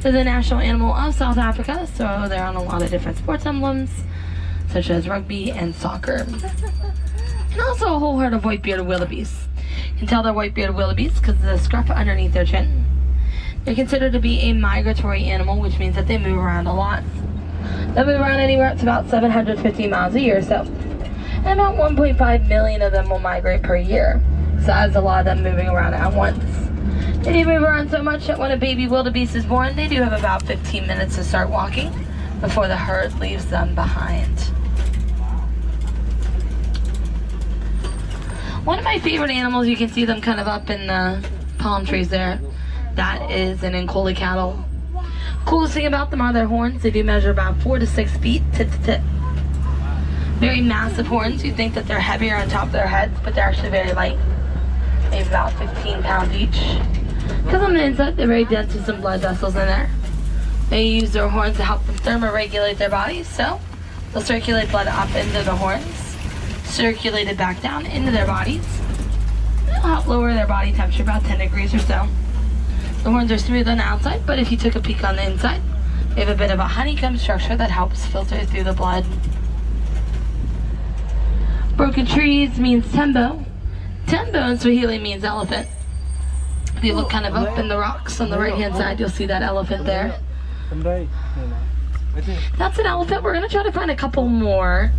They're the national animal of South Africa, so they're on a lot of different sports emblems, such as rugby and soccer. And also a whole herd of white-bearded wildebeest. You can tell they're white-bearded wildebeest because of the scruff underneath their chin. They're considered to be a migratory animal, which means that they move around a lot. They'll move around anywhere up to about 750 miles a year or so. And about 1.5 million of them will migrate per year. So that's a lot of them moving around at once. They do move around so much that when a baby wildebeest is born, they do have about 15 minutes to start walking before the herd leaves them behind. One of my favorite animals, you can see them kind of up in the palm trees there. That is an Ankole cattle. Coolest thing about them are their horns. They do measure about 4 to 6 feet tip to tip. Very massive horns. You'd think that they're heavier on top of their heads, but they're actually very light. Maybe about 15 pounds each. Because on the inside, they're very dense with some blood vessels in there. They use their horns to help them thermoregulate their bodies, so they'll circulate blood up into the horns, circulate it back down into their bodies. It'll help lower their body temperature about 10 degrees or so. The horns are smooth on the outside, but if you took a peek on the inside, they have a bit of a honeycomb structure that helps filter through the blood. Broken trees means tembo. Tembo in Swahili means elephant. If you look kind of up in the rocks on the right-hand side, you'll see that elephant there. That's an elephant. We're going to try to find a couple more.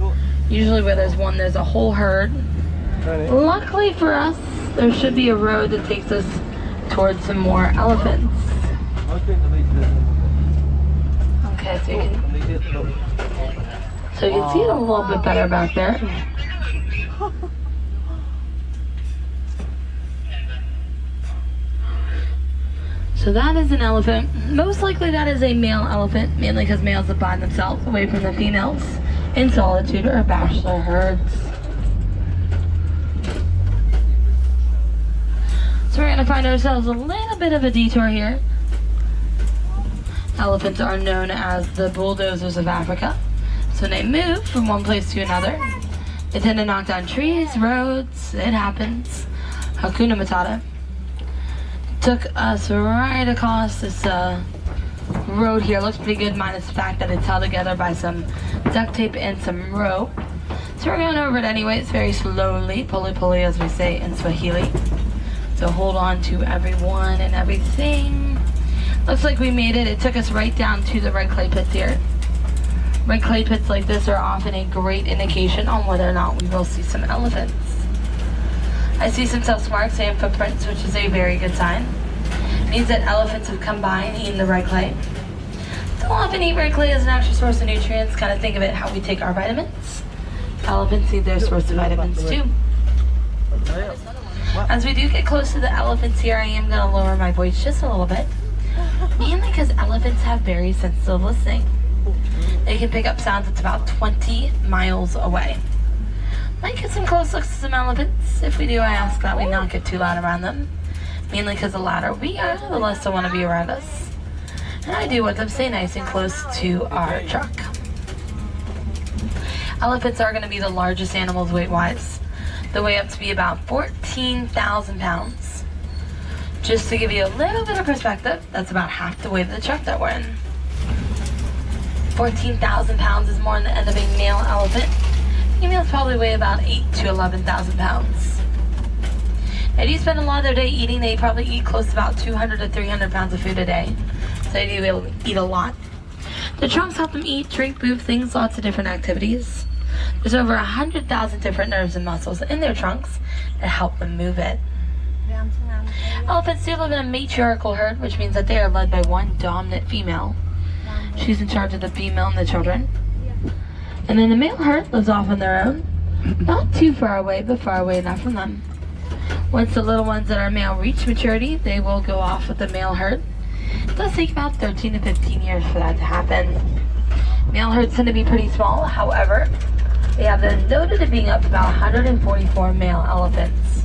Usually where there's one, there's a whole herd. Luckily for us, there should be a road that takes us towards some more elephants. Okay, so you can see it a little bit better back there. So that is an elephant. Most likely that is a male elephant, mainly because males live by themselves, away from the females, in solitude or bachelor herds. So we're going to find ourselves a little bit of a detour here. Elephants are known as the bulldozers of Africa. So when they move from one place to another, they tend to knock down trees, roads. It happens. Hakuna Matata. Took us right across this road here. Looks pretty good, minus the fact that it's held together by some duct tape and some rope. So we're going over it anyways, very slowly, pole as we say in Swahili. So hold on to everyone and everything. Looks like we made it. It took us right down to the red clay pits here. Red clay pits like this are often a great indication on whether or not we will see some elephants. I see some self marks and footprints, which is a very good sign. It means that elephants have come by and eaten the red clay. Don't often eat red clay as an extra source of nutrients. Kind of think of it how we take our vitamins. Elephants eat their source of vitamins too. As we do get close to the elephants here, I am going to lower my voice just a little bit. Mainly because elephants have very sensitive listening. They can pick up sounds that's about 20 miles away. Might get some close looks at some elephants. If we do, I ask that we not get too loud around them. Mainly because the louder we are, the less they want to be around us. And I do want them to stay nice and close to our truck. Elephants are going to be the largest animals weight-wise. They weigh up to be about 14,000 pounds. Just to give you a little bit of perspective, that's about half the weight of the truck that we're in. 14,000 pounds is more than the end of a male elephant. Females probably weigh about 8 to 11,000 pounds. They do spend a lot of their day eating. They probably eat close to about 200 to 300 pounds of food a day. So they do eat a lot. The trunks help them eat, drink, move things, lots of different activities. There's over 100,000 different nerves and muscles in their trunks that help them move it. Elephants do live in a matriarchal herd, which means that they are led by one dominant female. She's in charge of the female and the children. And then the male herd lives off on their own. Not too far away, but far away enough from them. Once the little ones that are male reach maturity, they will go off with the male herd. It does take about 13 to 15 years for that to happen. Male herds tend to be pretty small, however, they have been noted to being up to about 144 male elephants.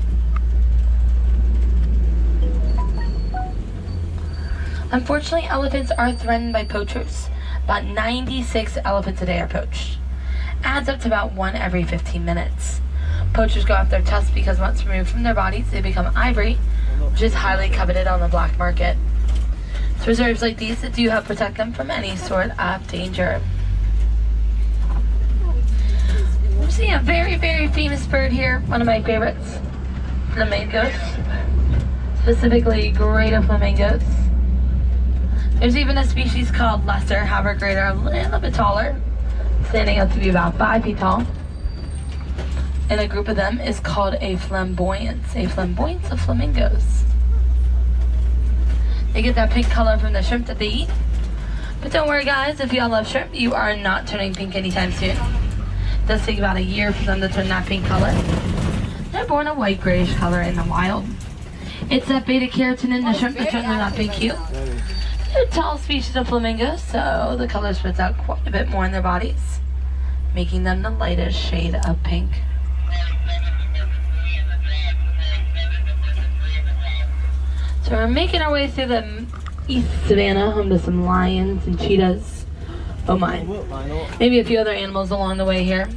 Unfortunately, elephants are threatened by poachers. About 96 elephants a day are poached. Adds up to about 1 every 15 minutes. Poachers go after their tusks because once removed from their bodies, they become ivory, which is highly coveted on the black market. So It's reserves like these that do help protect them from any sort of danger. We're seeing a very, very famous bird here. One of my favorites. Flamingos. Specifically greater flamingos. There's even a species called lesser, however greater, a little bit taller. Standing up to be about 5 feet tall. And a group of them is called a flamboyance. A flamboyance of flamingos. They get that pink color from the shrimp that they eat. But don't worry guys, if y'all love shrimp, you are not turning pink anytime soon. It does take about a year for them to turn that pink color. They're born a white grayish color in the wild. It's that beta carotene in the shrimp that turns them that pink hue. They're a tall species of flamingos, so the color spreads out quite a bit more in their bodies, making them the lightest shade of pink. So we're making our way through the East Savannah, home to some lions and cheetahs. Oh my. Maybe a few other animals along the way here.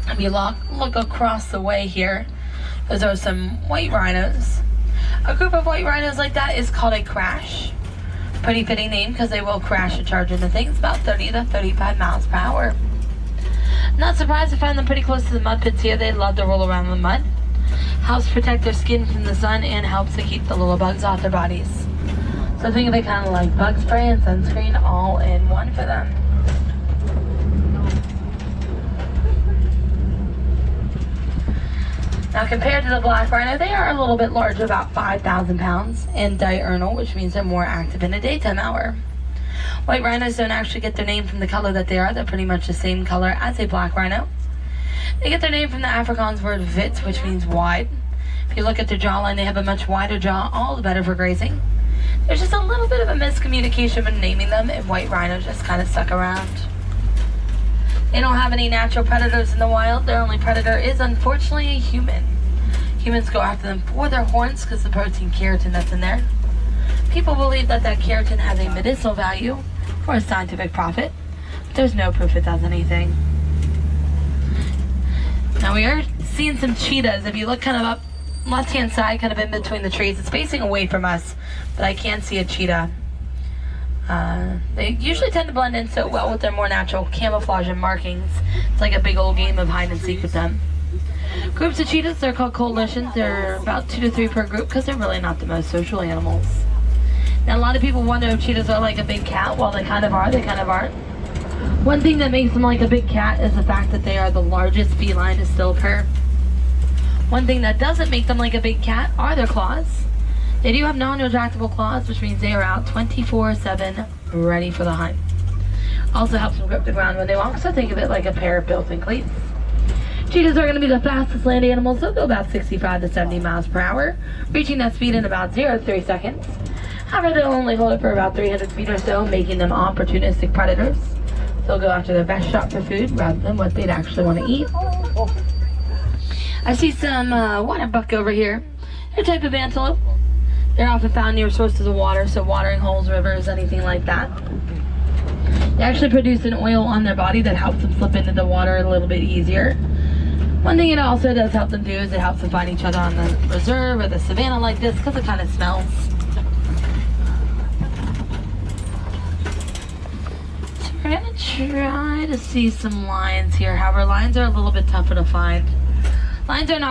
If you look across the way here, those are some white rhinos. A group of white rhinos like that is called a crash. Pretty fitting name because they will crash and charge into things about 30 to 35 miles per hour. Not surprised to find them pretty close to the mud pits here. They love to roll around in the mud. Helps protect their skin from the sun and helps to keep the little bugs off their bodies. So think of it kind of like bug spray and sunscreen all in one for them. Now compared to the black rhino, they are a little bit larger, about 5,000 pounds, and diurnal, which means they're more active in a daytime hour. White rhinos don't actually get their name from the color that they are. They're pretty much the same color as a black rhino. They get their name from the Afrikaans word wit, which means wide. If you look at their jawline, they have a much wider jaw, all the better for grazing. There's just a little bit of a miscommunication when naming them, and white rhinos just kind of stuck around. They don't have any natural predators in the wild. Their only predator is, unfortunately, a human. Humans go after them for their horns because the protein keratin that's in there. People believe that keratin has a medicinal value for a scientific profit, but there's no proof it does anything. Now we are seeing some cheetahs. If you look kind of up left-hand side, kind of in between the trees, it's facing away from us, but I can see a cheetah. They usually tend to blend in so well with their more natural camouflage and markings. It's like a big old game of hide and seek with them. Groups of cheetahs, they're called coalitions. They're about 2 to 3 per group because they're really not the most social animals. Now a lot of people wonder if cheetahs are like a big cat. Well, they kind of are, they kind of aren't. One thing that makes them like a big cat is the fact that they are the largest feline to still occur. One thing that doesn't make them like a big cat are their claws. They do have non-retractable claws, which means they are out 24/7, ready for the hunt. Also helps them grip the ground when they walk, so think of it like a pair of built-in cleats. Cheetahs are going to be the fastest land animals. They'll go about 65 to 70 miles per hour, reaching that speed in about 0 to 3 seconds. However, they'll only hold it for about 300 feet or so, making them opportunistic predators. They'll go after their best shot for food rather than what they'd actually want to eat. I see some water buck over here. They're a type of antelope. They're often found near sources of water, so watering holes, rivers, anything like that. They actually produce an oil on their body that helps them slip into the water a little bit easier. One thing it also does help them do is it helps them find each other on the reserve or the savannah like this because it kind of smells. So we're going to try to see some lions here. However, lions are a little bit tougher to find. Lions are not